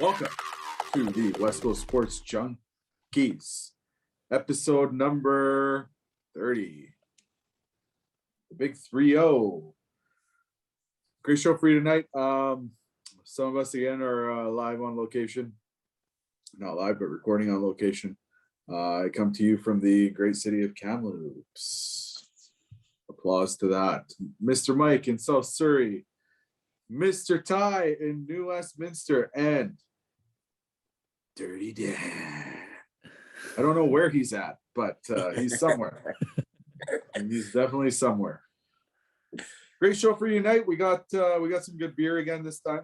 Welcome to the West Coast Sports Junkies, episode number 30. The big 3-0. Great show for you tonight. Some of us again are live on location. Not live, but recording on location. I come to you from the great city of Kamloops. Applause to that. Mr. Mike in South Surrey, Mr. Ty in New Westminster, and Dirty Dan. I don't know where he's at, but he's somewhere. And he's definitely somewhere. Great show for you tonight. We got some good beer again this time.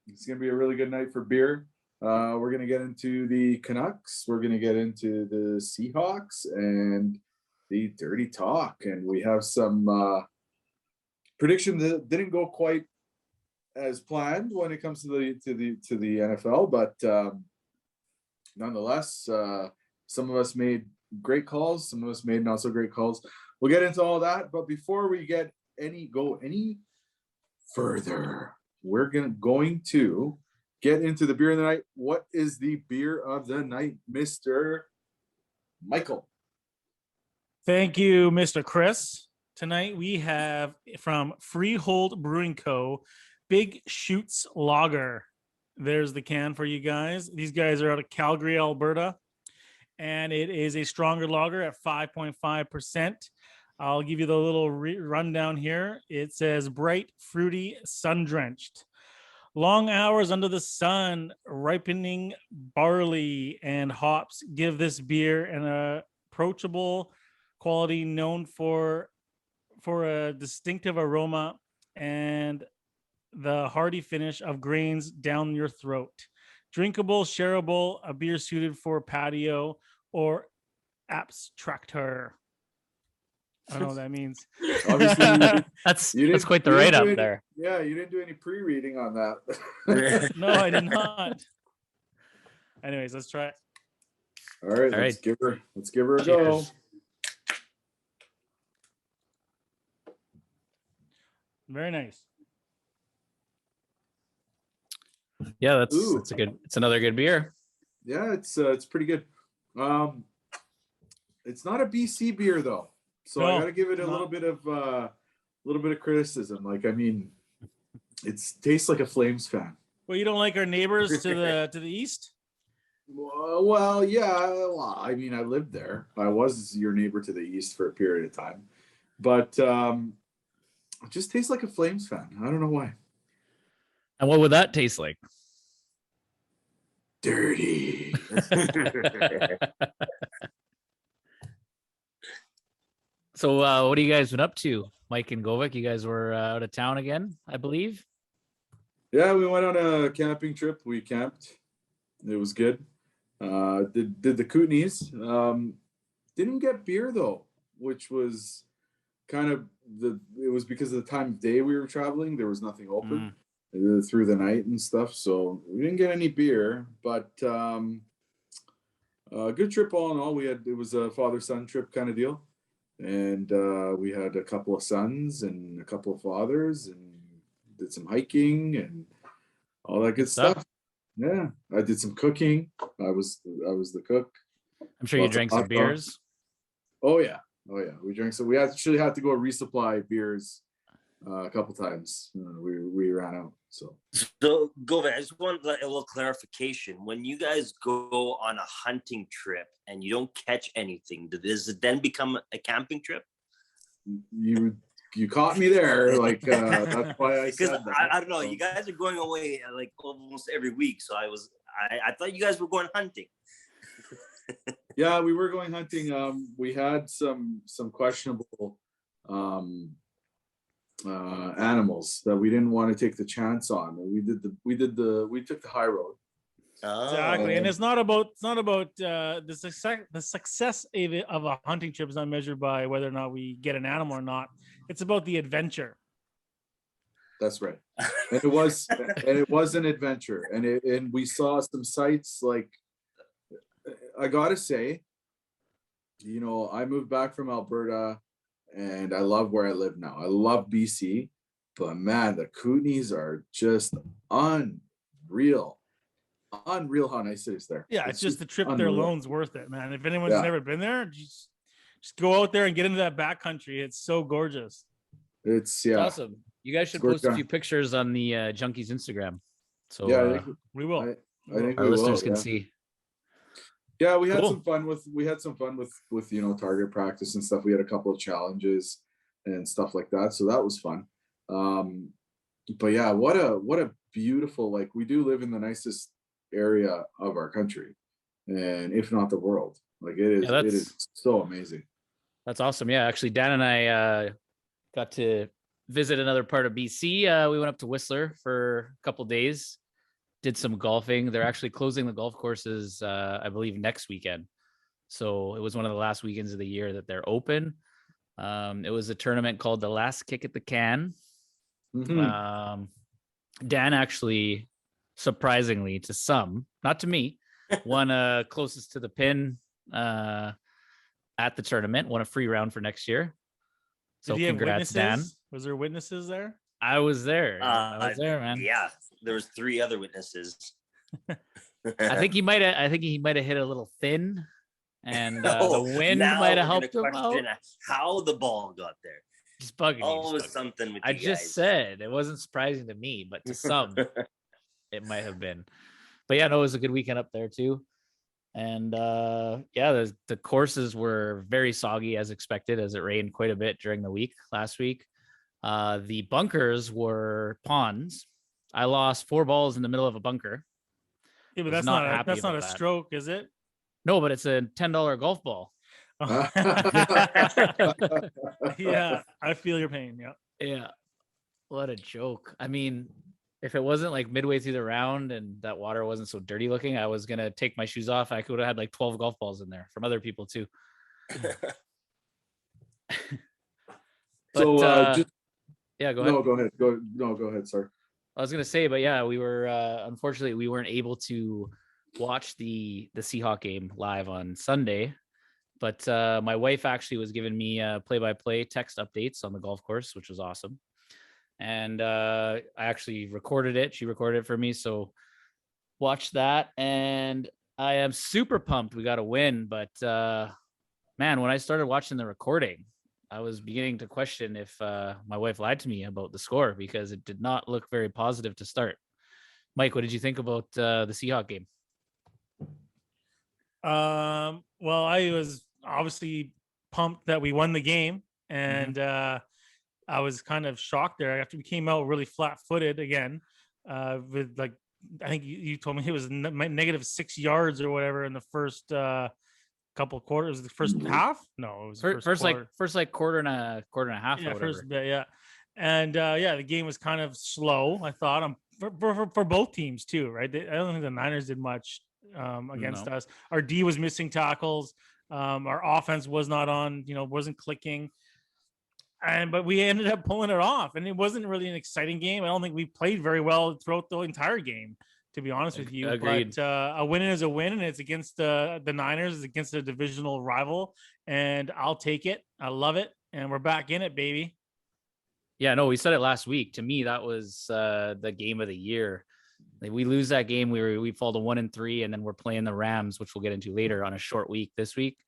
It's gonna be a really good night for beer. We're gonna get into the Canucks. We're gonna get into the Seahawks and the dirty talk. And we have some predictions that didn't go quite as planned when it comes to the NFL, but nonetheless, some of us made great calls, some of us made not so great calls. We'll get into all that, but before we go any further, we're going to get into the beer of the night. What is the beer of the night, Mr. Michael? Thank you, Mr. Chris. Tonight we have from Freehold Brewing Co. Big Shoots Lager. There's the can for you guys. These guys are out of Calgary, Alberta, and it is a stronger lager at 5.5%. I'll give you the little rundown here. It says bright, fruity, sun-drenched. Long hours under the sun, ripening barley and hops give this beer an approachable quality known for a distinctive aroma and the hearty finish of grains down your throat. Drinkable, shareable, a beer suited for patio or abstractor. I don't know what that means. Obviously, that's quite the write-up there. Yeah, you didn't do any pre-reading on that. No, I did not. Anyways, let's try it. All right, let's give her a go. Very nice. Yeah, it's another good beer. Yeah, it's pretty good. It's not a BC beer though, so I got to give it a little bit of criticism. Like, I mean, it tastes like a Flames fan. Well, you don't like our neighbors to the east? Well, yeah. Well, I mean, I lived there. I was your neighbor to the east for a period of time, but it just tastes like a Flames fan. I don't know why. And what would that taste like? Dirty. So what have you guys been up to? Mike and Govik, you guys were out of town again, I believe. Yeah, we went on a camping trip. We camped. It was good. Did the Kootenays. Didn't get beer though, which was kind of it was because of the time of day we were traveling. There was nothing open through the night and stuff, so we didn't get any beer, but good trip all in all. It was a father-son trip kind of deal, and we had a couple of sons and a couple of fathers and did some hiking and all that good stuff. Yeah, I did some cooking. I was the cook. I'm sure you drank some beers. Oh yeah, we drank some. We actually had to go resupply beers a couple times. We ran out. So Govik, I just want a little clarification. When you guys go on a hunting trip and you don't catch anything, does it then become a camping trip? You caught me there. Like that's why I said that. I don't know. You guys are going away like almost every week, so I thought you guys were going hunting. Yeah, we were going hunting. We had some questionable animals that we didn't want to take the chance on. We took the high road. Exactly, and it's not about the success of a hunting trip is not measured by whether or not we get an animal or not. It's about the adventure. That's right, and it was an adventure, and we saw some sights. Like, I gotta say, you know, I moved back from Alberta and I love where I live now. I love BC, but man, the Kootenays are just unreal. unreal how nice it is there. Yeah, it's just the trip there unreal. alone's worth it, man. If anyone's Yeah. never been there, just go out there and get into that backcountry. It's so gorgeous. It's It's awesome. You guys should It's post a gorgeous. few pictures on the Junkies Instagram, so Yeah, I think, We will. I think our we listeners will, can yeah. see. Yeah, we had Cool. some fun with target practice and stuff. We had a couple of challenges and stuff like that, so that was fun. But yeah, what a beautiful, like, we do live in the nicest area of our country, and if not the world. Like, it is so amazing. That's awesome. Yeah, actually, Dan and I got to visit another part of BC. We went up to Whistler for a couple days, did some golfing. They're actually closing the golf courses, I believe, next weekend. So it was one of the last weekends of the year that they're open. It was a tournament called the Last Kick at the Can. Mhm. Dan actually, surprisingly to some, not to me, won closest to the pin at the tournament, won a free round for next year. So Did he have congrats, witnesses? Dan. Was there witnesses there? I was there. I was there, man. Yeah, there was 3 other witnesses. I think he might have hit a little thin, and Oh, the wind now might have we're helped gonna him out. question how the ball got there. Just bugging Always you. something with I you just guys. said it wasn't surprising to me, but to some, it might have been. But yeah, no, it was a good weekend up there too. And yeah, the courses were very soggy as expected, as it rained quite a bit during the week last week. The bunkers were ponds. I lost 4 balls in the middle of a bunker. Yeah, but Was that's not not happy a about that. stroke, is it? No, but it's a $10 golf ball. Yeah, I feel your pain. Yeah. Yeah. What a joke. I mean, if it wasn't like midway through the round and that water wasn't so dirty looking, I was going to take my shoes off. I could have had like 12 golf balls in there from other people too. So yeah, go ahead. No, go ahead. Go ahead. Sorry. I was going to say, but yeah, we were, unfortunately, we weren't able to watch the Seahawks game live on Sunday, but my wife actually was giving me play-by-play text updates on the golf course, which was awesome. And I actually recorded it. She recorded it for me. So watch that. And I am super pumped we got a win. But man, when I started watching the recording, I was beginning to question if my wife lied to me about the score, because it did not look very positive to start. Mike, what did you think about the Seahawks game? Well, I was obviously pumped that we won the game, and I was kind of shocked there after we came out really flat-footed again. With, like, I think you told me it was negative 6 yards or whatever in the first couple quarters. The first half? No, it was the first quarter and a half. Yeah, or whatever. first bit, yeah. And yeah, the game was kind of slow, I thought, for both teams too, right? I don't think the Niners did much against us. Our D was missing tackles. Our offense was not on, wasn't clicking. But we ended up pulling it off, and it wasn't really an exciting game. I don't think we played very well throughout the entire game, to be honest with you. Agreed. But a win is a win, and it's against the Niners. It's against a divisional rival, and I'll take it. I love it, and we're back in it, baby. Yeah, no, we said it last week. To me, that was the game of the year. Like, we lose that game, we fall to 1-3, and then we're playing the Rams, which we'll get into later, on a short week this week.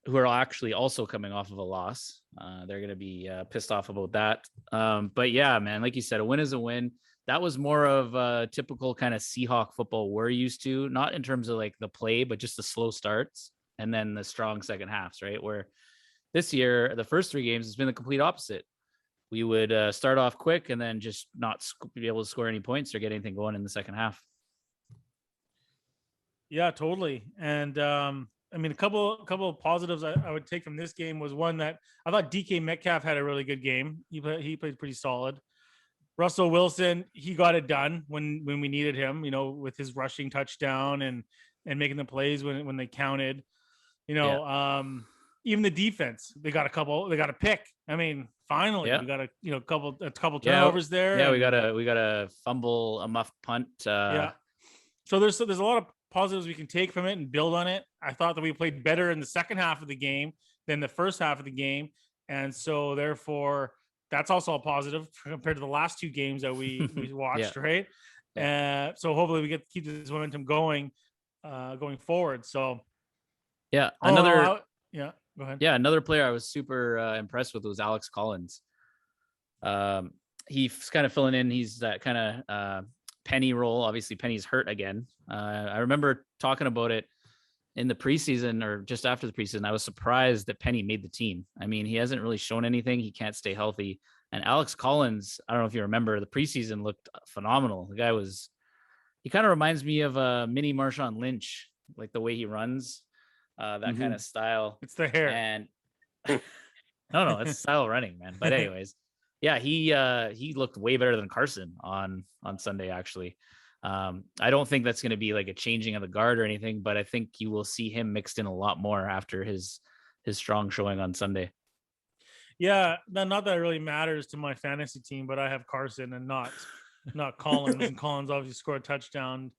Who are actually also coming off of a loss. They're going to be pissed off about that. But yeah, man, like you said, a win is a win. That was more of a typical kind of Seahawk football we're used to, not in terms of like the play, but just the slow starts and then the strong second halves, right? Where this year, the first 3 games has been the complete opposite. We would start off quick and then just not be able to score any points or get anything going in the second half. Yeah, totally. And I mean, a couple of positives I would take from this game was, one, that I thought DK Metcalf had a really good game. He played pretty solid. Russell Wilson, he got it done when we needed him, with his rushing touchdown and making the plays when they counted. Even the defense, they got a pick. I mean, finally, we got a couple turnovers there. Yeah, we got a fumble, a muffed punt. Yeah. So there's a lot of positives we can take from it and build on it. I thought that we played better in the second half of the game than the first half of the game. And so therefore that's also a positive compared to the last 2 games that we watched. Right. So hopefully we get to keep this momentum going forward. So Yeah, yeah, go ahead. Yeah, another player I was super impressed with was Alex Collins. He's kind of filling in. He's that kind of Penny role. Obviously, Penny's hurt again. I remember talking about it in the preseason or just after the preseason. I was surprised that Penny made the team. I mean, he hasn't really shown anything. He can't stay healthy. And Alex Collins, I don't know if you remember, the preseason looked phenomenal. The guy he kind of reminds me of a mini Marshawn Lynch, like the way he runs. That kind of style. It's the hair. And no, it's style running, man. But anyways, yeah, he looked way better than Carson on Sunday, actually. I don't think that's going to be like a changing of the guard or anything, but I think you will see him mixed in a lot more after his strong showing on Sunday. Yeah, not that it really matters to my fantasy team, but I have Carson and not Collins. And Collins obviously scored a touchdown.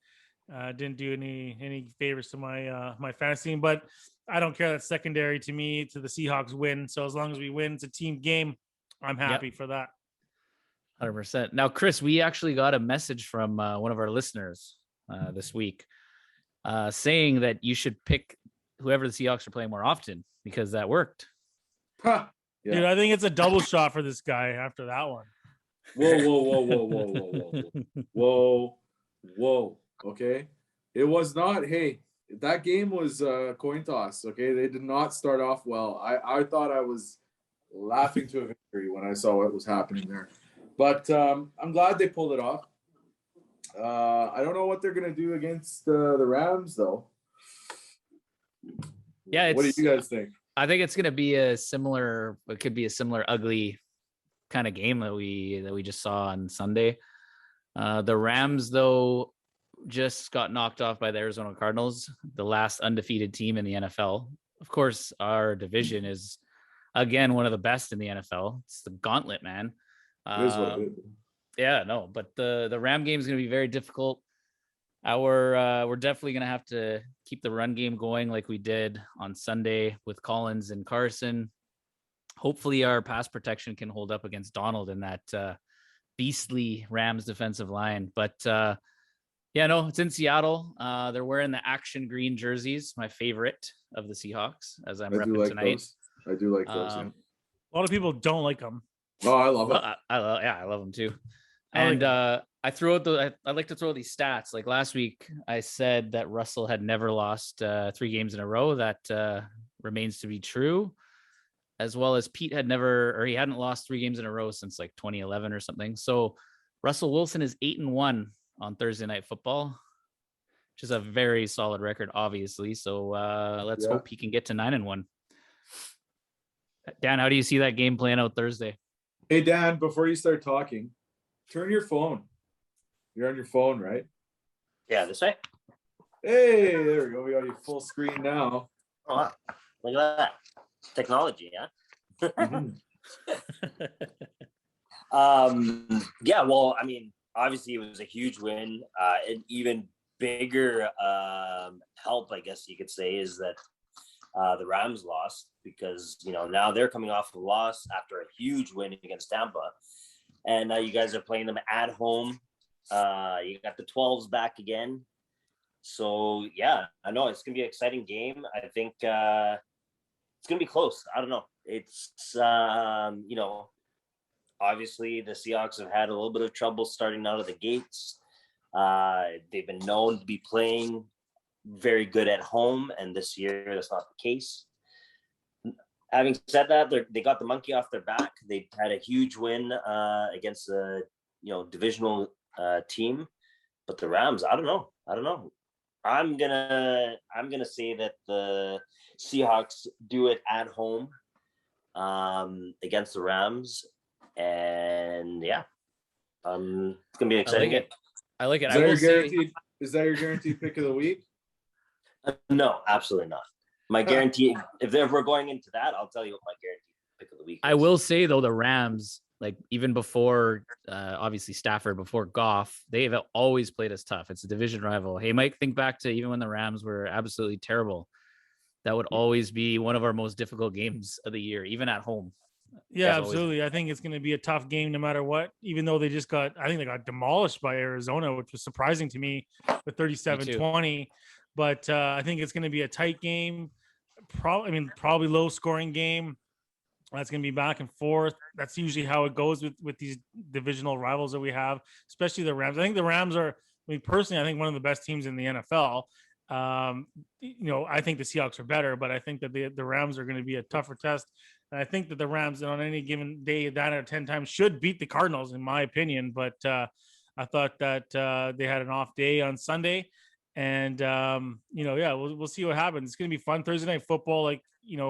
Didn't do any favors to my fantasy team, but I don't care. That's secondary to me to the Seahawks win. So as long as we win, it's a team game. I'm happy for that. 100%. Now, Chris, we actually got a message from one of our listeners this week saying that you should pick whoever the Seahawks are playing more often because that worked. Huh. Yeah. Dude, I think it's a double shot for this guy after that one. Whoa. Okay. It was not, hey, that game was a coin toss. Okay. They did not start off well. I thought I was laughing to a victory when I saw what was happening there. But I'm glad they pulled it off. I don't know what they're going to do against the Rams, though. Yeah. What do you guys think? I think it's going to be it could be a similar ugly kind of game that we just saw on Sunday. The Rams, though, just got knocked off by the Arizona Cardinals, the last undefeated team in the NFL. Of course, our division is, again, one of the best in the NFL. It's the gauntlet, man. It is what it is. Yeah, no, but the Ram game is going to be very difficult. We're definitely going to have to keep the run game going like we did on Sunday with Collins and Carson. Hopefully our pass protection can hold up against Donald in that beastly Rams defensive line. But yeah, no, it's in Seattle. They're wearing the action green jerseys, my favorite of the Seahawks, as I'm repping tonight. Those. I do like those. Yeah. A lot of people don't like them. Oh, I love it. I love them too. And I like to throw these stats. Like last week, I said that Russell had never lost 3 games in a row. That remains to be true, as well as Pete he hadn't lost 3 games in a row since like 2011 or something. So Russell Wilson is 8-1 on Thursday Night Football, which is a very solid record, obviously. So let's hope he can get to 9-1. Dan, how do you see that game playing out Thursday? Hey, Dan, before you start talking, turn your phone. You're on your phone, right? Yeah, this way. Hey, there we go. We got you full screen now. Oh, wow. Look at that. Technology, yeah? Yeah, well, I mean, obviously it was a huge win. An even bigger help, I guess you could say, is that the Rams lost because, now they're coming off a loss after a huge win against Tampa. And now you guys are playing them at home. You got the 12s back again. So, yeah, I know it's going to be an exciting game. I think it's going to be close. I don't know. It's, obviously the Seahawks have had a little bit of trouble starting out of the gates. They've been known to be playing very good at home, and this year that's not the case. Having said that, they got the monkey off their back. They had a huge win against the divisional team, but the Rams, I don't know. I'm gonna say that the Seahawks do it at home against the Rams, and yeah, it's gonna be an exciting game. I like it. Is that your guaranteed pick of the week? No, absolutely not. My guarantee, if we're going into that, I'll tell you what my guaranteed pick of the week is. I will say, though, the Rams, like even before, obviously Stafford, before Goff, they have always played us tough. It's a division rival. Hey, Mike, think back to even when the Rams were absolutely terrible. That would always be one of our most difficult games of the year, even at home. Yeah, Always. absolutely. I think it's going to be a tough game no matter what, even though I think they got demolished by Arizona, which was surprising to me with 37-20. But I think it's going to be a tight game. Probably low scoring game. That's going to be back and forth. That's usually how it goes with these divisional rivals that we have, especially the Rams. I think the Rams are, personally, I think one of the best teams in the NFL. I think the Seahawks are better, but I think that the Rams are going to be a tougher test. And I think that the Rams on any given day, 9 out of 10 times, should beat the Cardinals, in my opinion. But I thought that they had an off day on Sunday. And, we'll see what happens. It's going to be fun. Thursday night football,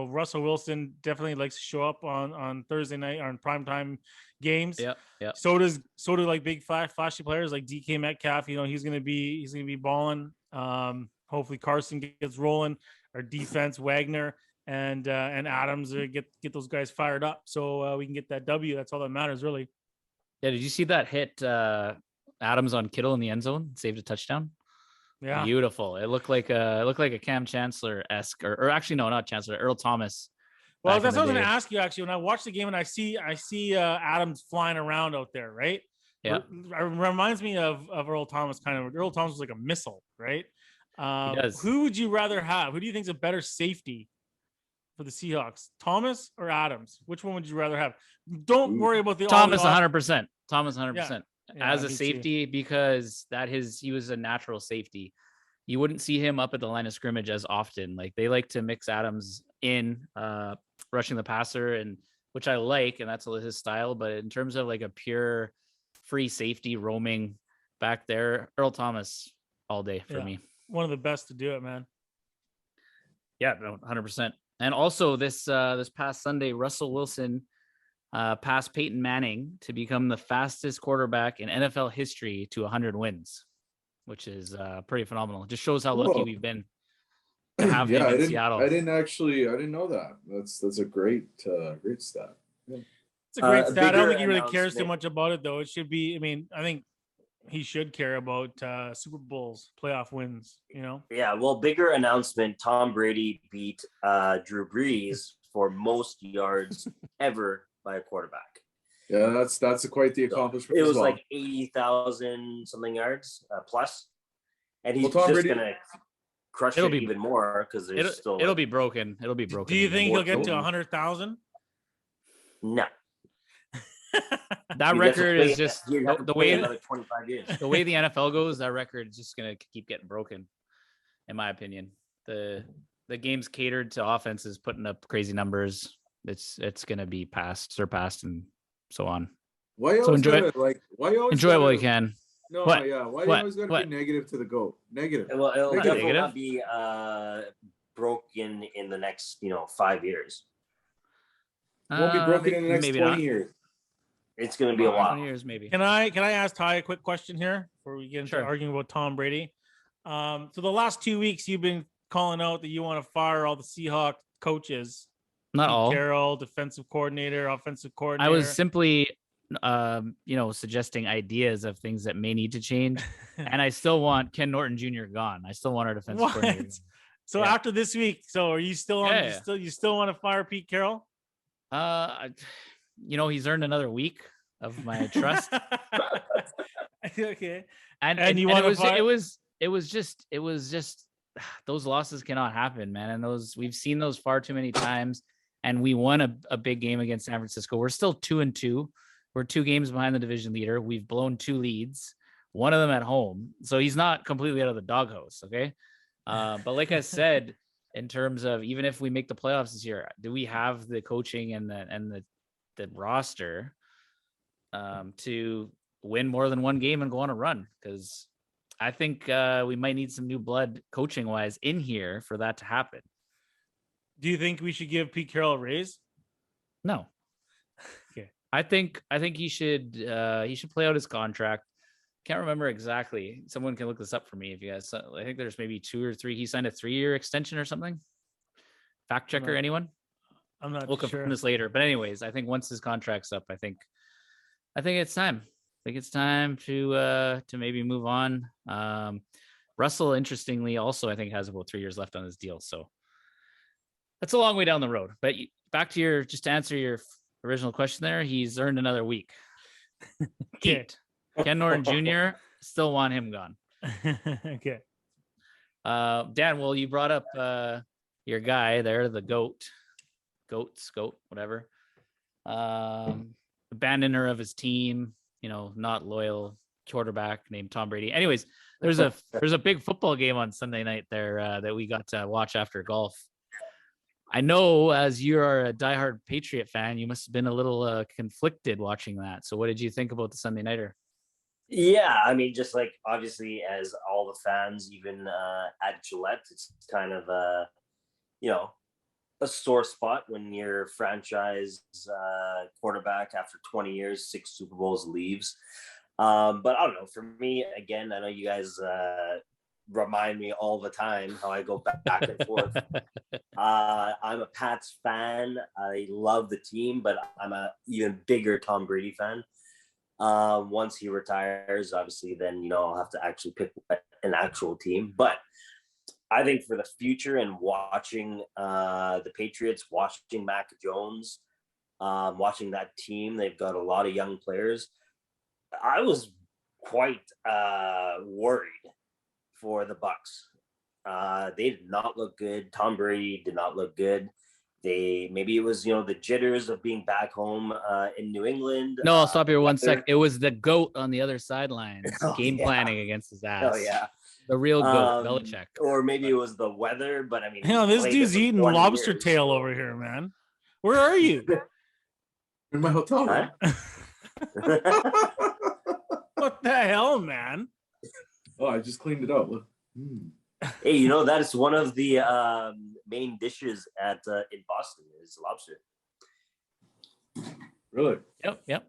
Russell Wilson definitely likes to show up on Thursday night on primetime games. Yeah. So do like big flashy players like DK Metcalf. He's going to be balling. Hopefully Carson gets rolling. Our defense, Wagner and Adams get those guys fired up so we can get that W. That's all that matters, really. Yeah. Did you see that hit Adams on Kittle in the end zone? Saved a touchdown. Yeah, beautiful. It looked like a Cam Chancellor-esque, or actually no, not Chancellor, Earl Thomas. Well, that's what I was going to ask you. Actually, when I watch the game and I see Adams flying around out there, right? Yeah, it reminds me of Earl Thomas. Kind of, Earl Thomas was like a missile, right? He does. Who would you rather have? Who do you think is a better safety for the Seahawks, Thomas or Adams? Which one would you rather have? Don't worry about the Thomas 100%. Thomas 100%. Yeah, as a safety, because he was a natural safety. You wouldn't see him up at the line of scrimmage as often. Like, they like to mix Adams in rushing the passer, and which I like, and that's his style. But in terms of like a pure free safety roaming back there, Earl Thomas all day for me. One of the best to do it, man. Yeah, no, 100%. And also this past Sunday, Russell Wilson passed Peyton Manning to become the fastest quarterback in NFL history to 100 wins, which is pretty phenomenal. It just shows how lucky we've been to have him in Seattle. I didn't know that. That's a great stat. Yeah. It's a great stat. I don't think he really cares too much about it, though. It should be. I think he should care about Super Bowls, playoff wins. Yeah. Well, bigger announcement: Tom Brady beat Drew Brees for most yards ever by a quarterback. Yeah, that's quite the accomplishment. It was like 80,000 something yards plus, and he's Tom just Brady, gonna crush it even more because it'll be broken. It'll be broken. Do you think he'll get to 100,000? No. That record is just the way another 25 years. The way the NFL goes, that record is just gonna keep getting broken, in my opinion. The game's catered to offenses putting up crazy numbers. It's gonna be surpassed, and so on. Why you always enjoy it while you can. No, why you always gotta be negative to the GOAT? Negative. Well, it'll definitely not be broken in the next 5 years. It won't be broken in the next 20 years. It's going to be a while. 20 years, maybe. Can I ask Ty a quick question here before we get into arguing about Tom Brady? So the last 2 weeks you've been calling out that you want to fire all the Seahawks coaches. Not all. Carroll, defensive coordinator, offensive coordinator. I was simply, suggesting ideas of things that may need to change, and I still want Ken Norton Jr. gone. I still want our defensive coordinator. So after this week, are you still on? You still want to fire Pete Carroll? He's earned another week of my trust. Okay. And you want to it was just those losses cannot happen, man. And we've seen those far too many times. And we won a big game against San Francisco. We're still 2-2. We're 2 games behind the division leader. We've blown 2 leads, one of them at home. So he's not completely out of the doghouse. Okay. But like I said, in terms of, even if we make the playoffs this year, do we have the coaching and the roster to win more than one game and go on a run? Because I think we might need some new blood coaching wise in here for that to happen. Do you think we should give Pete Carroll a raise? No. Okay. I think he should play out his contract. Can't remember exactly. Someone can look this up for me if you guys. I think there's maybe 2 or 3. He signed a 3-year extension or something. Fact checker, anyone? I'm not We'll confirm this later. But anyways, I think once his contract's up, I think it's time. I think it's time to maybe move on. Russell, interestingly, also I think has about 3 years left on his deal. So that's a long way down the road. But back to to answer your original question there, he's earned another week. Okay. Ken Norton Jr. still want him gone. Okay. Dan, well, you brought up your guy there, the goat, whatever. Abandoner of his team, not loyal quarterback named Tom Brady. Anyways, there's a big football game on Sunday night there that we got to watch after golf. I know, as you are a diehard Patriot fan, you must have been a little conflicted watching that. So what did you think about the Sunday nighter? Yeah, I mean, just like obviously as all the fans, even at Gillette, it's kind of a sore spot when your franchise quarterback after 20 years, 6 Super Bowls leaves. But I don't know. For me, again, I know you guys remind me all the time how I go back and forth. I'm a Pats fan. I love the team, but I'm a even bigger Tom Brady fan. Once he retires, obviously, then I'll have to actually pick an actual team. But I think for the future and watching the Patriots, watching Mac Jones, watching that team, they've got a lot of young players. I was quite worried for the Bucs. They did not look good. Tom Brady did not look good. Maybe it was the jitters of being back home in New England. No, I'll stop here 1 sec. It was the GOAT on the other sidelines, game planning against his ass. Oh yeah, the real GOAT, Belichick. Or maybe it was the weather. But I mean, This dude's eating lobster tail over here, man. Where are you? In my hotel room. What the hell, man? Oh, I just cleaned it up. Look. Hey, that's one of the main dishes in Boston is lobster. Really? Yep.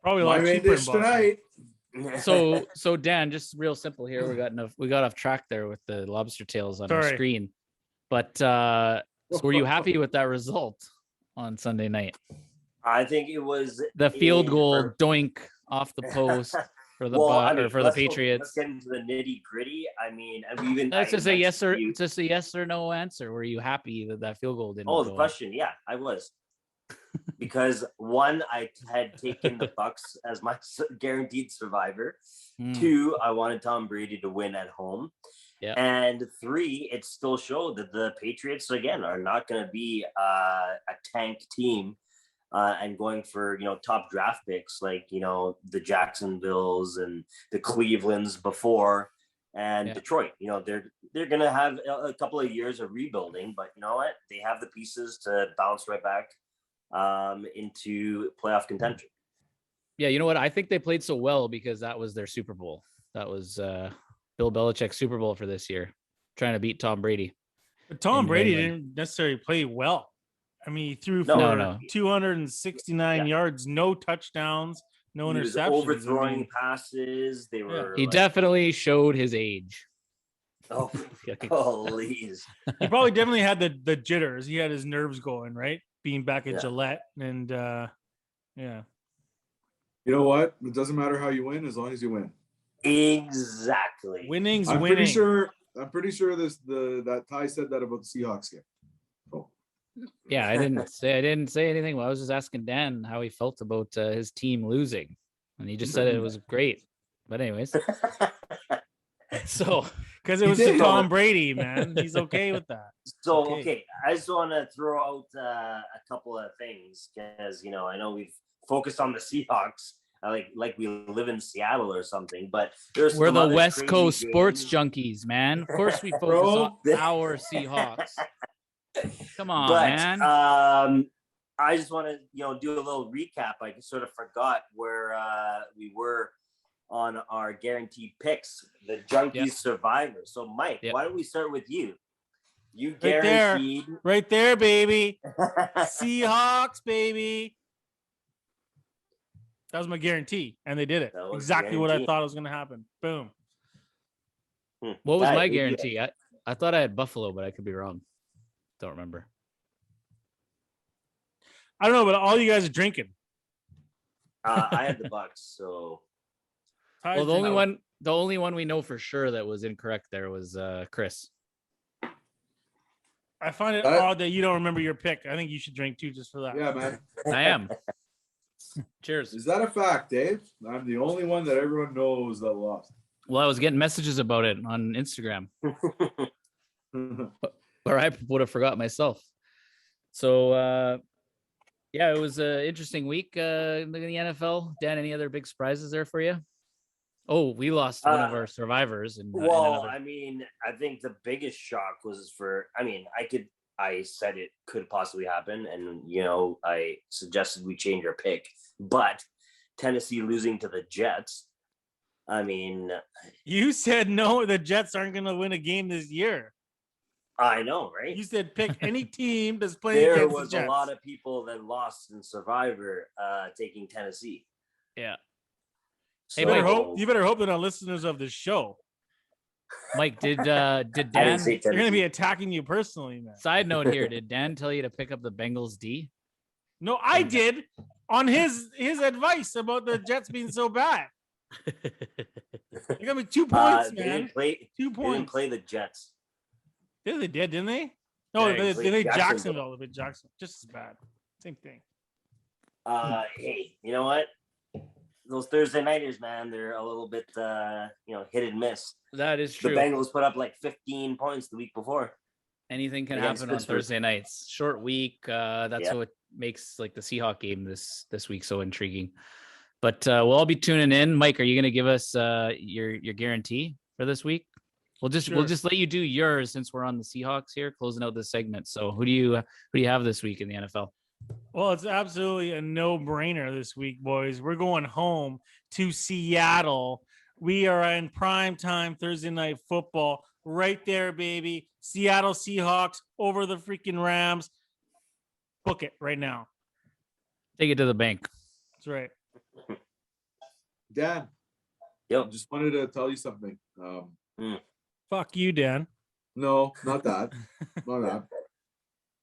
Probably a My lot main cheaper in dish Boston. tonight. So Dan, just real simple here. We got off track there with the lobster tails on our screen. But so were you happy with that result on Sunday night? I think it was the field goal doink off the post for the the Patriots. Let's get into the nitty gritty. I mean, even that's just a yes or no answer. Were you happy that field goal didn't? Oh, the question, yeah, I was. Because 1, I had taken the Bucs as my guaranteed survivor. 2, I wanted Tom Brady to win at home. Yeah. And 3, it still showed that the Patriots again are not going to be a tank team and going for top draft picks like the Jacksonvilles and the Clevelands before and Detroit. They're going to have a couple of years of rebuilding, but you know what? They have the pieces to bounce right back into playoff contention. Yeah, you know what? I think they played so well because that was their Super Bowl. That was Bill Belichick's Super Bowl for this year, trying to beat Tom Brady. But Tom Brady didn't necessarily play well. I mean, he threw for 269 yards, no touchdowns, no interceptions. Overthrowing passes. They were. He definitely showed his age. Oh, please. He probably definitely had the jitters. He had his nerves going, right? Being back at Gillette and yeah. You know what? It doesn't matter how you win as long as you win. Exactly. Winning's I'm winning. I'm pretty sure that Ty said that about the Seahawks game. Oh. Yeah, I didn't say anything. Well, I was just asking Dan how he felt about his team losing, and he just said it was great. But anyways, so because it was Tom Brady, man, he's okay with that. So okay, I just want to throw out a couple of things because I know we've focused on the Seahawks. Like we live in Seattle or something, but we're the West Coast Sports Junkies, man. Of course, we focus on our Seahawks. Come on, man. I just want to do a little recap. I sort of forgot where we were on our guaranteed picks, the Junkies Survivor. So, Mike, why don't we start with you? You guaranteed right there, baby. Seahawks, baby. That was my guarantee, and they did it. Exactly what I thought was going to happen. Boom. What was my guarantee? I thought I had Buffalo, but I could be wrong. Don't remember. I don't know, but all you guys are drinking. I had the Bucks, so. Well, the only one we know for sure that was incorrect there was Chris. I find it That- odd that you don't remember your pick. I think you should drink too, just for that. Yeah, man. I am. Cheers. Is that a fact, Dave? I'm the only one that everyone knows that lost. Well, I was getting messages about it on Instagram, or I would have forgot myself. So, yeah, it was an interesting week in the NFL. Dan, any other big surprises there for you? Oh, we lost one of our survivors. And Well, I mean, I think the biggest shock was I said it could possibly happen. And, I suggested we change our pick, but Tennessee losing to the Jets. I mean, You said no, the Jets aren't going to win a game this year. I know, right? You said pick any team that's playing There against was the Jets. a lot of people that lost in Survivor taking Tennessee. yeah. You Hey, better Mike. hope they're not listeners of this show. Mike, did I didn't Dan? say They're going to be Tennessee. attacking you personally, man. Side note here: did Dan tell you to pick up the Bengals D? No, I did on his advice about the Jets being so bad. They got me 2 points, They man. didn't play, 2 they didn't points. play the Jets. Yeah, they did, didn't they? No, Yeah, they played played Jacksonville. Jacksonville. They played Jackson. Just as bad. Same thing. Hey, you know what? Those Thursday nighters, man, they're a little bit, hit and miss. That is The true. Bengals put up like 15 points the week before. Anything can against happen on Pittsburgh. Thursday nights. Short week. That's Yeah. what makes like the Seahawks game this week so intriguing. But we'll all be tuning in. Mike, are you going to give us your guarantee for this week? We'll Sure. just let you do yours since we're on the Seahawks here, closing out this segment. So who do you have this week in the NFL? Well, it's absolutely a no-brainer this week, boys. We're going home to Seattle. We are in prime time Thursday night football right there, baby. Seattle Seahawks over the freaking Rams. Book it right now. Take it to the bank. That's right. Dan, Yep. just wanted to tell you something. Fuck you, Dan. No, not that. Not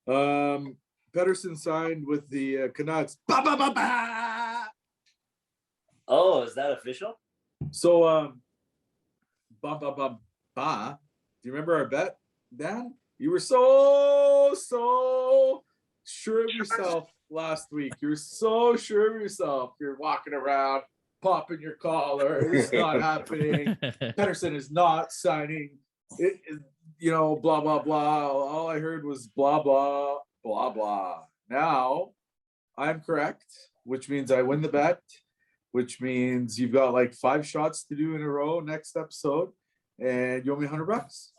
that. Pettersson signed with the Canucks. Ba, ba, ba, ba! Oh, is that official? So, ba, ba, ba, ba. Do you remember our bet, Dan? You were so sure of yourself last week. You're so sure of yourself. You're walking around, popping your collar. It's not happening. Pettersson is not signing. Blah, blah, blah. All I heard was blah, blah, blah, blah. Now I'm correct, which means I win the bet, which means you've got like 5 shots to do in a row next episode, and you owe me $100.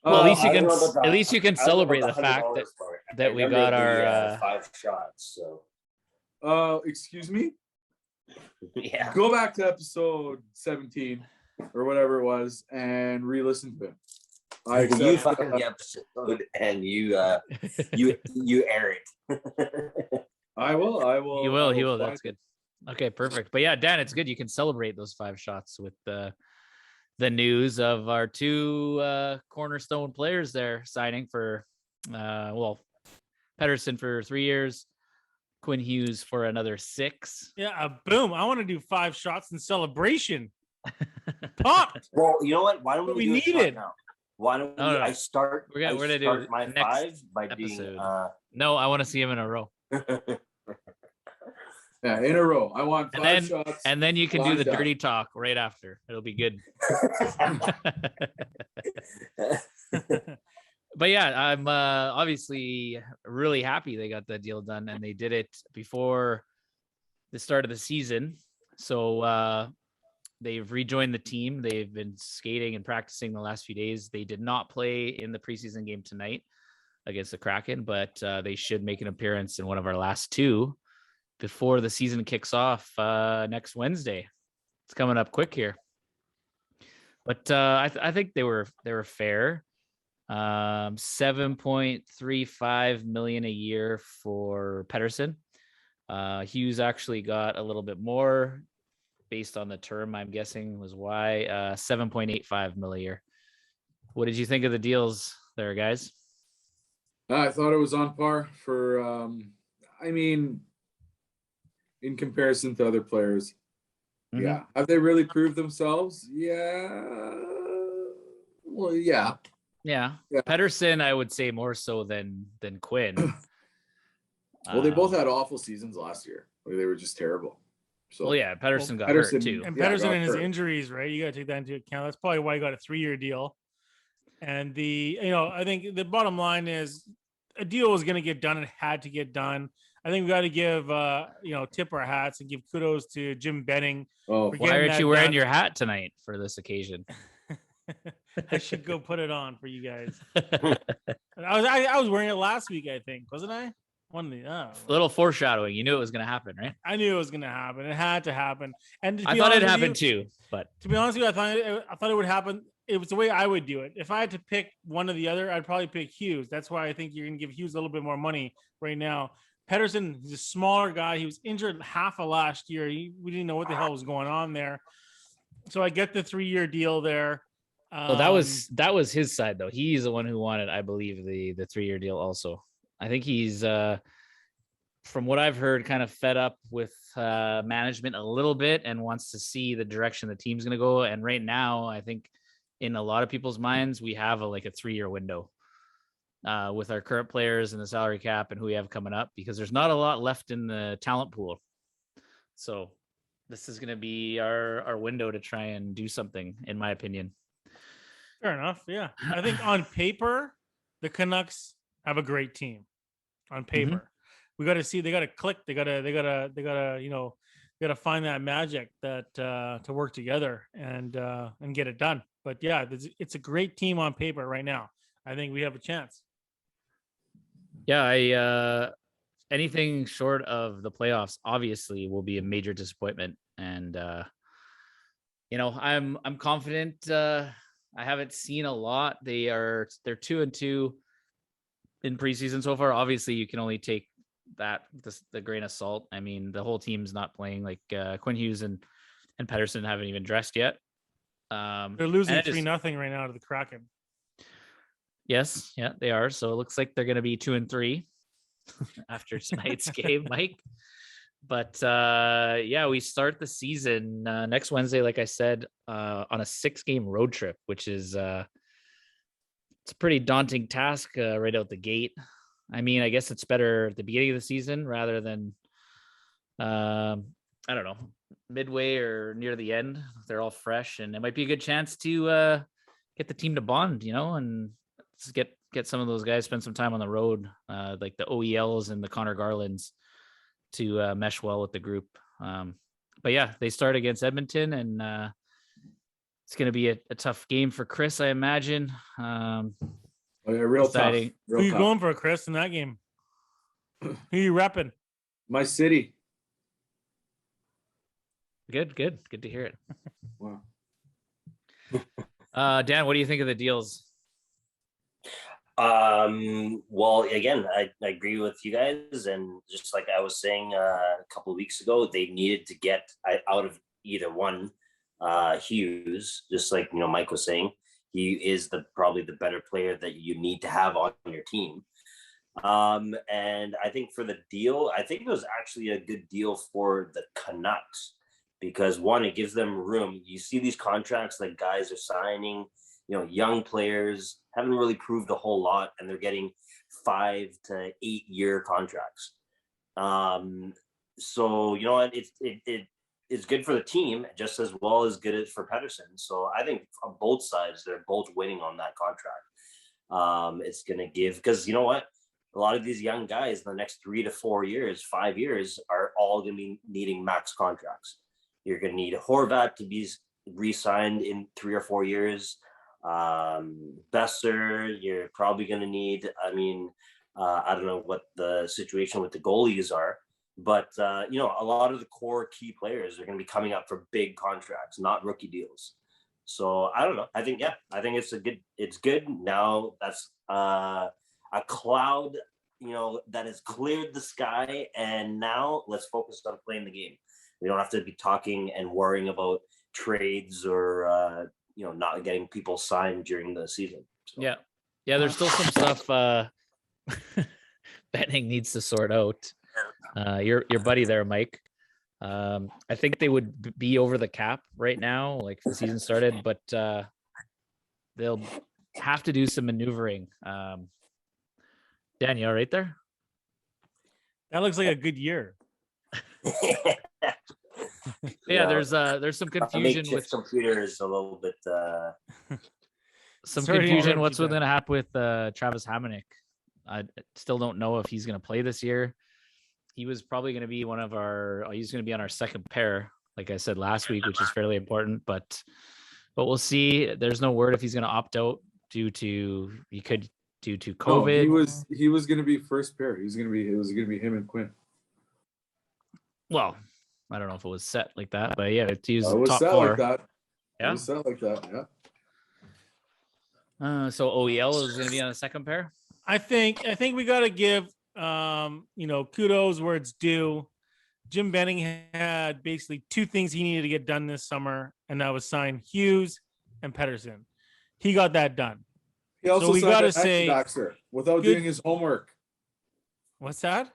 Well, at least you I can don't know about at least you can I don't know celebrate about the fact $100 that part. that I we remember got our the, 5 shots. So Excuse me. yeah. Go back to episode 17 or whatever it was and re-listen to it. I You accept, find the episode and you air it. I will. He will. find That's it. good. Okay, perfect. But yeah, Dan, it's good. You can celebrate those 5 shots with the news of our 2 cornerstone players there signing for Pettersson for 3 years, Quinn Hughes for another 6. Yeah, boom. I want to do 5 shots in celebration. Pumped. Well, you know what? Why don't What we we do it needed. now? Why don't we? No. I start. We're gonna I do start my next 5 by episode. doing. No, I want to see him in a row. Yeah, in a row. I want 5 shots. And then you can do the lined up. dirty talk right after. It'll be good. But yeah, I'm obviously really happy they got that deal done, and they did it before the start of the season. So they've rejoined the team. They've been skating and practicing the last few days. They did not play in the preseason game tonight against the Kraken, but they should make an appearance in one of our last 2 before the season kicks off next Wednesday. It's coming up quick here. But I think they were fair. $7.35 million a year for Pettersson. Hughes actually got a little bit more based on the term, I'm guessing was why. $7.85 million a year. What did you think of the deals there, guys? I thought it was on par for, in comparison to other players. Yeah. Have they really proved themselves? Yeah. Well, yeah. Yeah. Yeah. Pettersson, I would say more so than Quinn. Well, they both had awful seasons last year. Like, they were just terrible. So, well, yeah, Pettersson got Pettersson- hurt too. And Yeah, Pettersson got and his hurt. injuries, right? You got to take that into account. That's probably why he got a 3-year deal. And I think the bottom line is a deal was going to get done. It had to get done. I think we got to give, tip our hats and give kudos to Jim Benning. Oh, for Why getting aren't that you wearing done. your hat tonight for this occasion? I should go put it on for you guys. I was wearing it last week, I think, wasn't I? A little foreshadowing. You knew it was going to happen, right? I knew it was going to happen. It had to happen. And I thought it happened too, but to be honest with you, I thought it would happen. It was the way I would do it. If I had to pick one or the other, I'd probably pick Hughes. That's why I think you're going to give Hughes a little bit more money right now. Pettersson, he's a smaller guy. He was injured half of last year. We didn't know what the hell was going on there. So I get the 3-year deal there. well, that was his side though. He's the one who wanted, I believe, the 3-year deal also. I think he's from what I've heard, kind of fed up with management a little bit and wants to see the direction the team's going to go. And right now, I think in a lot of people's minds, we have a 3-year window with our current players and the salary cap and who we have coming up, because there's not a lot left in the talent pool. So this is going to be our window to try and do something, in my opinion. Fair enough. Yeah. I think on paper, the Canucks have a great team on paper. We got to see, they got to click. They got to find that magic that to work together and get it done. But yeah, it's a great team on paper right now. I think we have a chance. Yeah, anything short of the playoffs obviously will be a major disappointment. And I'm confident. I haven't seen a lot. They're 2-2 in preseason so far. Obviously, you can only take the grain of salt. I mean, the whole team's not playing. Like Quinn, Hughes and Pettersson haven't even dressed yet. They're losing 3-0 right now to the Kraken. Yes, yeah, they are. So it looks like they're going to be 2-3 after tonight's game, Mike. But we start the season next Wednesday, like I said, on a 6-game road trip, which is it's a pretty daunting task right out the gate. I mean, I guess it's better at the beginning of the season rather than, I don't know, midway or near the end. They're all fresh, and it might be a good chance to get the team to bond, and get some of those guys spend some time on the road, like the OELs and the Connor Garlands, to mesh well with the group. But yeah, they start against Edmonton, and it's going to be a tough game for Chris, I imagine. Real tough. Who are you going for, Chris, in that game? Who are you repping? My city. Good to hear it. Wow. Dan, what do you think of the deals? Well, again, I agree with you guys, and just like I was saying a couple of weeks ago, they needed to get out of either one. Hughes, just like Mike was saying, he is probably the better player that you need to have on your team. And I think for the deal, I think it was actually a good deal for the Canucks, because one, it gives them room. You see these contracts that guys are signing, young players haven't really proved a whole lot, and they're getting 5 to 8 year contracts. So it's good for the team just as well as good as for Pettersson. So I think on both sides, they're both winning on that contract. It's going to give, because you know what? A lot of these young guys in the next 3 to 4 years, 5 years, are all going to be needing max contracts. You're going to need Horvat to be re-signed in 3 or 4 years. Besser, you're probably going to need, I don't know what the situation with the goalies are, but a lot of the core key players are going to be coming up for big contracts, not rookie deals. So I don't know. I think it's good. Now that's a cloud, that has cleared the sky, and now let's focus on playing the game. We don't have to be talking and worrying about trades or not getting people signed during the season. So. Yeah. There's still some stuff Benning needs to sort out. Your buddy there, Mike, I think they would be over the cap right now, like the season started, but they'll have to do some maneuvering. Danielle, right there? That looks like a good year. Yeah, there's some confusion with computers a little bit. Some Sorry to confusion. interrupt What's you, going to happen with Travis Hamonic? I still don't know if he's going to play this year. He was probably going to be he's going to be on our second pair, like I said last week, which is fairly important, but we'll see. There's no word if he's going to opt out due to COVID. No, he was going to be first pair. It was going to be him and Quinn. Well, I don't know if it was set like that, but yeah, he was It was top set 4. like that. Yeah. It was set like that. Yeah. So OEL is going to be on the second pair. I think we got to give kudos where it's due. Jim Benning had basically 2 things he needed to get done this summer, and that was sign Hughes and Pettersson. He got that done. He also we signed gotta an say, anti-vaxxer without doing his homework. What's that?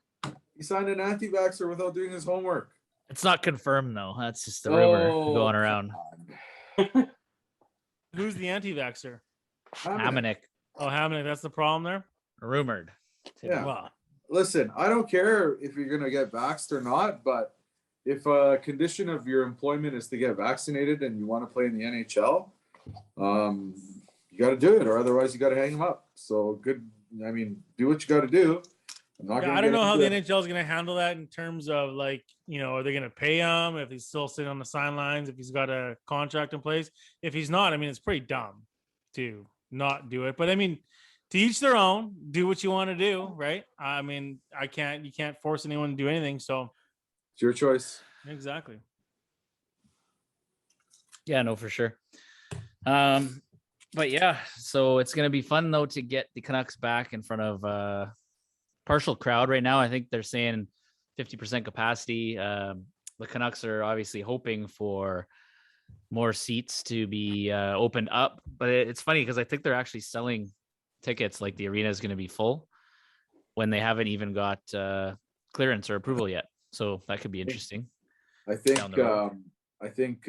He signed an anti-vaxxer without doing his homework. It's not confirmed though. That's just a rumor going around. Who's the anti-vaxxer? Hamonic. Oh, Hamonic. That's the problem there. Rumored. Yeah. Well, Listen, I don't care if you're going to get vaxxed or not, but if a condition of your employment is to get vaccinated and you want to play in the NHL, you got to do it, or otherwise you got to hang him up. So good. I mean, do what you got to do. I don't know how the NHL is going to handle that in terms of are they going to pay him if he's still sitting on the sidelines, if he's got a contract in place? If he's not, I mean, it's pretty dumb to not do it. But I mean, to each their own. Do what you want to do, right? I mean, you can't force anyone to do anything. So it's your choice. Exactly. Yeah, no, for sure. But yeah, so it's gonna be fun though to get the Canucks back in front of partial crowd right now. I think they're saying 50% capacity. The Canucks are obviously hoping for more seats to be opened up, but it's funny because I think they're actually selling tickets like the arena is going to be full when they haven't even got clearance or approval yet. So that could be interesting. I think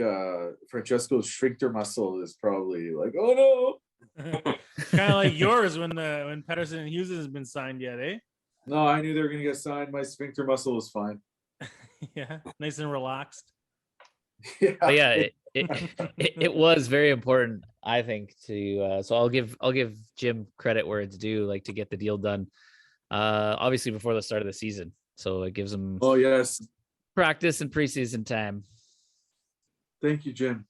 Francesco's sphincter muscle is probably like, oh no. Kind of like yours when Pettersson and Hughes has been signed yet, eh? No, I knew they were going to get signed. My sphincter muscle was fine. Yeah, nice and relaxed. Yeah, but yeah, it was very important, I think, to so I'll give Jim credit where it's due, like to get the deal done. Obviously before the start of the season, so it gives him practice and preseason time. Thank you, Jim.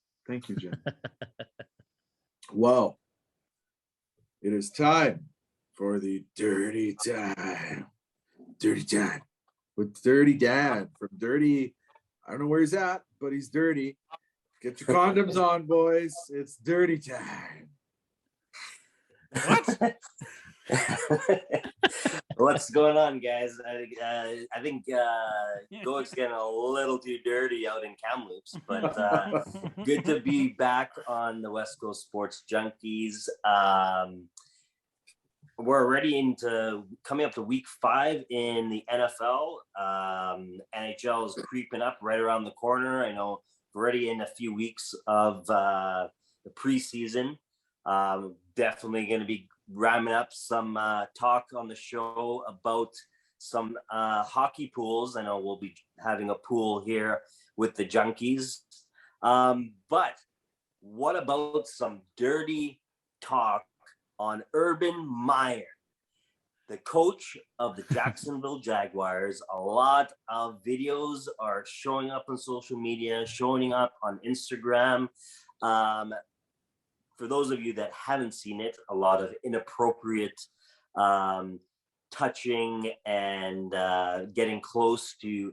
Wow, it is time for the dirty time with Dirty Dad from Dirty. I don't know where he's at, but he's dirty. Get your condoms on, boys. It's dirty time. What? What's going on, guys? I think Goik's getting a little too dirty out in Kamloops, but good to be back on the West Coast Sports Junkies. We're already coming up to week 5 in the NFL. NHL is creeping up right around the corner. I know we're already in a few weeks of the preseason. Definitely going to be ramming up some talk on the show about some hockey pools. I know we'll be having a pool here with the Junkies. But what about some dirty talk on Urban Meyer, the coach of the Jacksonville Jaguars? A lot of videos are showing up on social media, showing up on Instagram. For those of you that haven't seen it, a lot of inappropriate touching and getting close to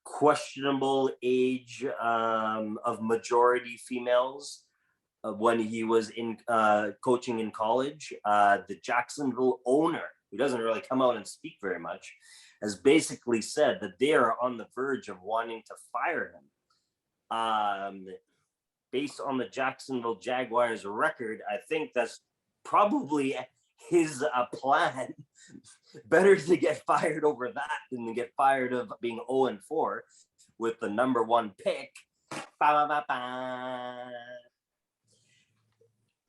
questionable age of majority females. When he was in coaching in college, the Jacksonville owner, who doesn't really come out and speak very much, has basically said that they are on the verge of wanting to fire him. Based on the Jacksonville Jaguars record, I think that's probably his plan. Better to get fired over that than to get fired of being 0-4. with the number 1 pick. Ba-ba-ba-ba.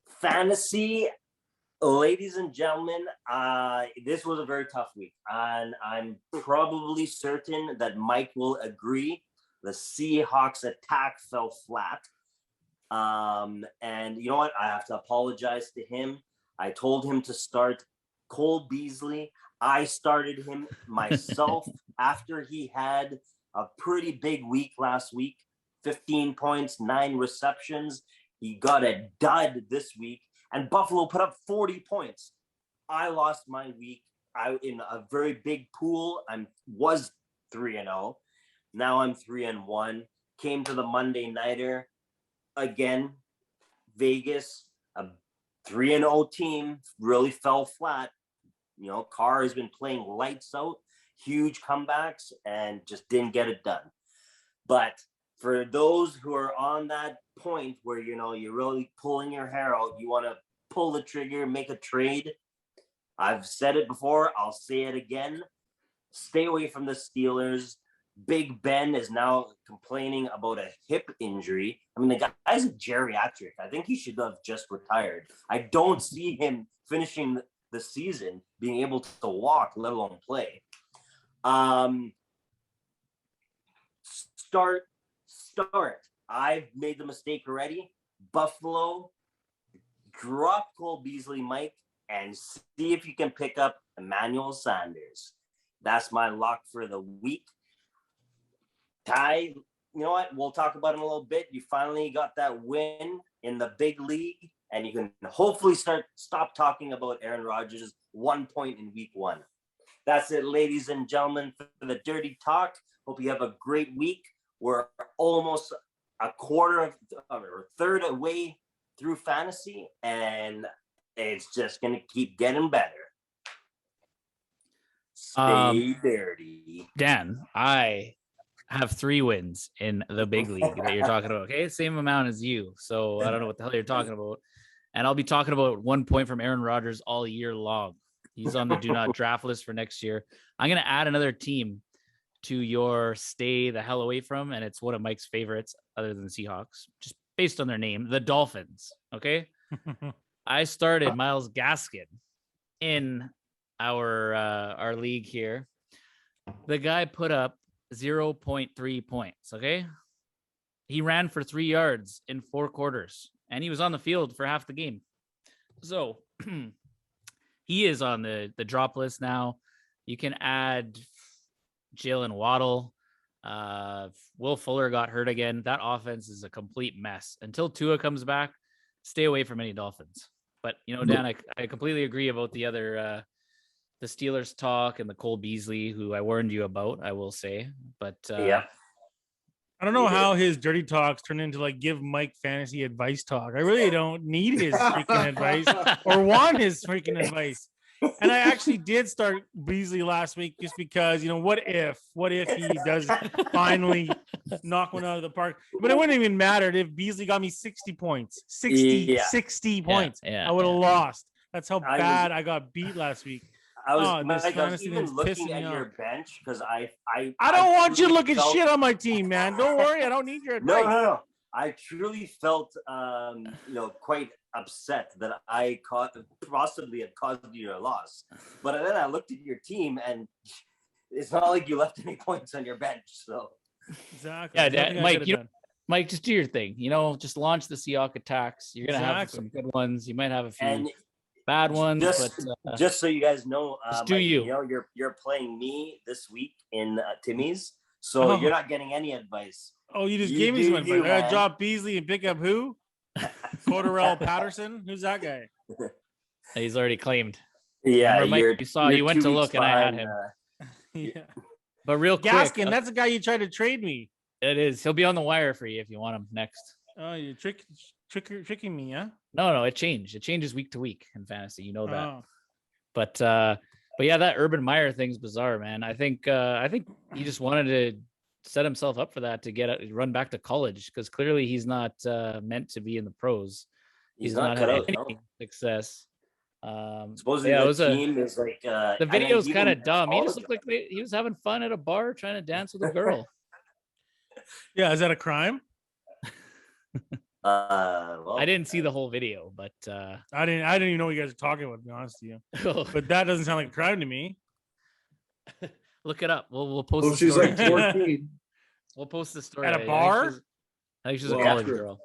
Fantasy, ladies and gentlemen, this was a very tough week, and I'm probably certain that Mike will agree. The Seahawks attack fell flat. And you know what? I have to apologize to him. I told him to start Cole Beasley. I started him myself after he had a pretty big week last week. 15 points, 9 receptions. He got a dud this week, and Buffalo put up 40 points. I lost my week. In a very big pool. I was 3-0. Now I'm 3-1. Came to the Monday Nighter. Again, Vegas, a 3-0 team, really fell flat. You know, Carr has been playing lights out, huge comebacks, and just didn't get it done. But for those who are on that point where, you know, you're really pulling your hair out, you want to pull the trigger, make a trade. I've said it before. I'll say it again. Stay away from the Steelers. Big Ben is now complaining about a hip injury. I mean, the guy's a geriatric. I think he should have just retired. I don't see him finishing the season being able to walk, let alone play. Start. I've made the mistake already. Buffalo, drop Cole Beasley, Mike, and see if you can pick up Emmanuel Sanders. That's my lock for the week. Ty, you know what? We'll talk about it in a little bit. You finally got that win in the big league, and you can hopefully stop talking about Aaron Rodgers' 1 point in week 1. That's it, ladies and gentlemen, for the Dirty Talk. Hope you have a great week. We're almost a quarter of or third away through fantasy, and it's just going to keep getting better. Stay dirty. Dan, I have 3 wins in the big league that you're talking about. Okay, same amount as you. So I don't know what the hell you're talking about. And I'll be talking about 1 point from Aaron Rodgers all year long. He's on the do not draft list for next year. I'm going to add another team to your stay the hell away from, and it's one of Mike's favorites other than the Seahawks, just based on their name, the Dolphins. Okay. I started Myles Gaskin in our league here. The guy put up 0.3 points. Okay. He ran for 3 yards in 4 quarters, and he was on the field for half the game. So he is on the drop list now. You can add Jalen Waddle. Will Fuller got hurt again. That offense is a complete mess. Until Tua comes back, stay away from any Dolphins. But, you know, Dan, I completely agree about the other the Steelers talk and the Cole Beasley, who I warned you about, I will say. But yeah, I don't know how his dirty talks turn into like give Mike fantasy advice talk. I really don't need his freaking advice or want his freaking advice. And I actually did start Beasley last week just because, you know, what if he does finally knock one out of the park? But it wouldn't even matter if Beasley got me 60 points, 60 points. Yeah, I would have lost. That's how bad I got beat last week. I was even looking at your bench because I don't want you looking shit on my team, man. Don't worry. I don't need your advice. No. I truly felt, quite upset that I possibly had caused you a loss. But then I looked at your team, and it's not like you left any points on your bench. So exactly. Yeah, Mike, just do your thing. You know, just launch the Seahawks attacks. You're gonna have some good ones. You might have a few bad ones, just so you guys know, Mike, you know, you're playing me this week in Timmy's, so you're not getting any advice. Oh, you just gave me some advice. I gotta drop Beasley and pick up who? Cordarrelle Patterson. Who's that guy? He's already claimed. Yeah, Mike, you went to look and I had him. Yeah. But real quick, Gaskin, that's the guy you tried to trade me. It is. He'll be on the wire for you if you want him next. Oh, you're tricking me, huh? No, it changed. It changes week to week in fantasy. You know that. But yeah, that Urban Meyer thing's bizarre, man. I think he just wanted to set himself up for that to run back to college, because clearly he's not meant to be in the pros. He's not having any success. Supposedly the team is like the video is kind of dumb. He just looked like he was having fun at a bar trying to dance with a girl. Yeah, is that a crime? Well, I didn't see the whole video, but I didn't even know what you guys are talking about, to be honest with you. But that doesn't sound like a crime to me. look it up. We'll post Oh, the she's story. like 14. We'll post the story. At a I think bar? I think she's Well, a college true. girl.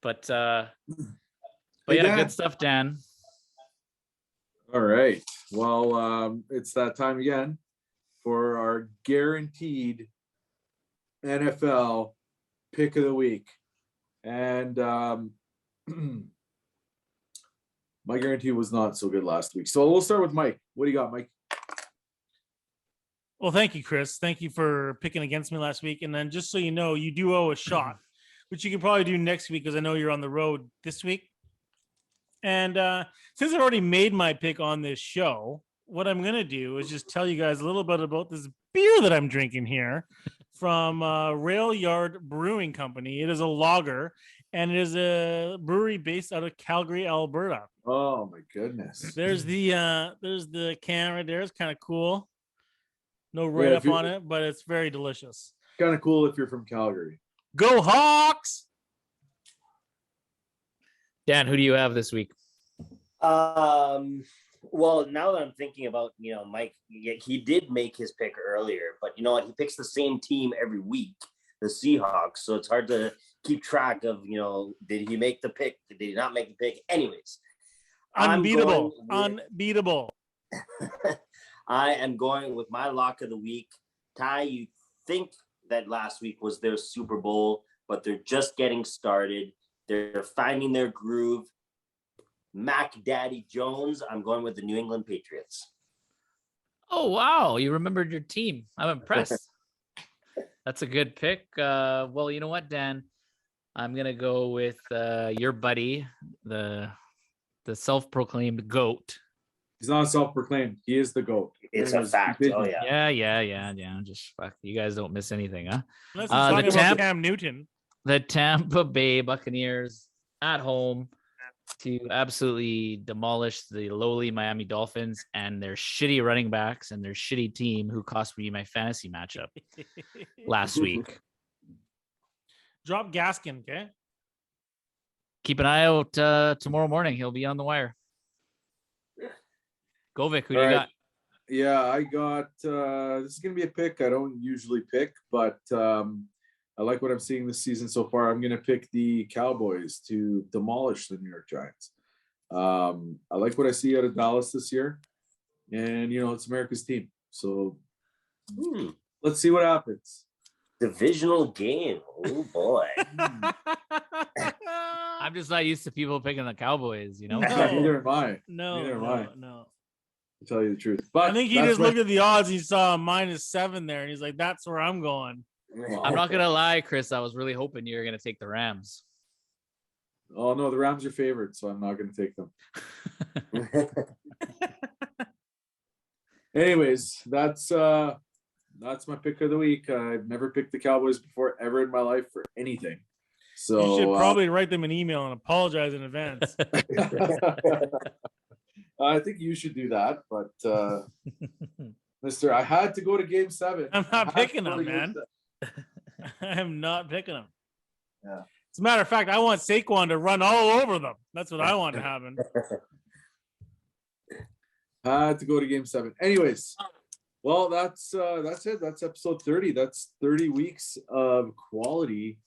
But Hey, yeah, Dan. good stuff, Dan. All right. Well, it's that time again for our guaranteed NFL pick of the week. And my guarantee was not so good last week. So we'll start with Mike. What do you got, Mike? Well, thank you, Chris. Thank you for picking against me last week. And then just so you know, you do owe a shot, which you can probably do next week because I know you're on the road this week. And since I've already made my pick on this show, what I'm going to do is just tell you guys a little bit about this beer that I'm drinking here from Rail Yard Brewing Company. It is a lager, and it is a brewery based out of Calgary, Alberta. Oh my goodness. There's the can right there. It's kind of cool. No write up on it, but it's very delicious. Kind of cool if you're from Calgary. Go Hawks! Dan, who do you have this week? Well, now that I'm thinking about, Mike, he did make his pick earlier, but you know what? He picks the same team every week, the Seahawks. So it's hard to keep track of, did he make the pick? Did he not make the pick? Anyways. Unbeatable. I am going with my lock of the week. Ty, you think that last week was their Super Bowl, but they're just getting started. They're finding their groove. Mac Daddy Jones, I'm going with the New England Patriots. Oh, wow. You remembered your team. I'm impressed. That's a good pick. Well, you know what, Dan? I'm going to go with your buddy, the self-proclaimed GOAT. He's not self-proclaimed. He is the GOAT. It's a fact. Oh, yeah. Yeah. Just fuck. You guys don't miss anything, huh? Unless he's talking about Cam Newton. The Tampa Bay Buccaneers at home to absolutely demolish the lowly Miami Dolphins and their shitty running backs and their shitty team who cost me my fantasy matchup last week. Drop Gaskin, okay? Keep an eye out tomorrow morning. He'll be on the wire. Govik, who do you got? Yeah, I got this is gonna be a pick I don't usually pick, but I like what I'm seeing this season so far. I'm gonna pick the Cowboys to demolish the New York Giants. I like what I see out of Dallas this year, and it's America's team. So let's see what happens. Divisional game. Oh boy. I'm just not used to people picking the Cowboys, Neither am I. No. To tell you the truth, but I think he just looked at the odds. He saw -7 there, and he's like, "That's where I'm going." I'm not gonna lie, Chris. I was really hoping you were gonna take the Rams. Oh no, the Rams are favored, so I'm not going to take them. Anyways, that's my pick of the week. I've never picked the Cowboys before ever in my life for anything. So you should probably write them an email and apologize in advance. I think you should do that, but Mister, I had to go to Game 7. I'm not picking them, man. I am not picking them. Yeah. As a matter of fact, I want Saquon to run all over them. That's what I want to happen. I had to go to Game 7. Anyways, well, that's it. That's episode 30. That's 30 weeks of quality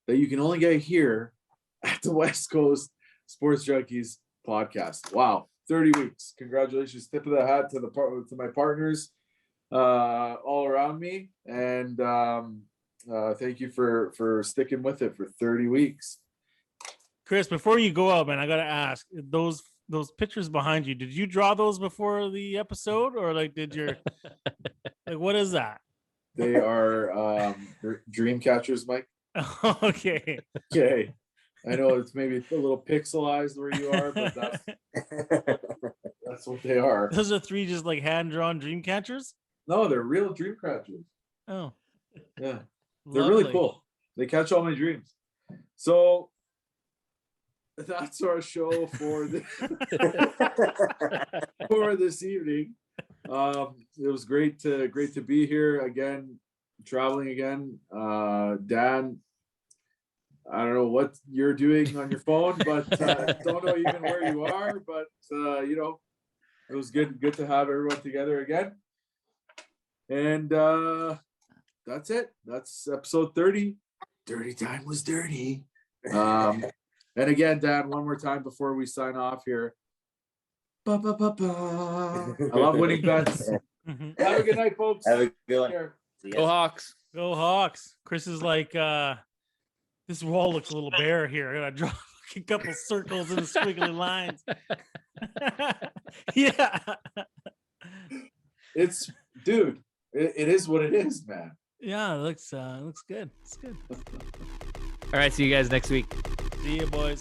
that you can only get here at the West Coast Sports Junkies podcast. Wow, 30 weeks. Congratulations. Tip of the hat to my partners all around me. And thank you for sticking with it for 30 weeks. Chris, before you go out, man, I got to ask, those pictures behind you, did you draw those before the episode, or did your what is that? They are dream catchers, Mike. Okay. I know it's maybe a little pixelized where you are, but that's what they are. Those are 3 just hand-drawn dream catchers? No, they're real dream catchers. Oh. Yeah. They're really cool. They catch all my dreams. So that's our show for this evening. It was great to be here again. traveling again. Dan, I don't know what you're doing on your phone, but don't know even where you are. But you know, it was good to have everyone together again. And that's it. That's episode 30. Dirty time was dirty. And again, Dan, one more time before we sign off here. I love winning bets. Mhm. Have a good night, folks. Have a good one. Here. See ya. Go Hawks. Go Hawks. Chris is like, this wall looks a little bare here. I gotta draw a couple circles and squiggly lines. Yeah. It's dude. It is what it is, man. Yeah, it looks good. It's good. All right, see you guys next week. See you, boys.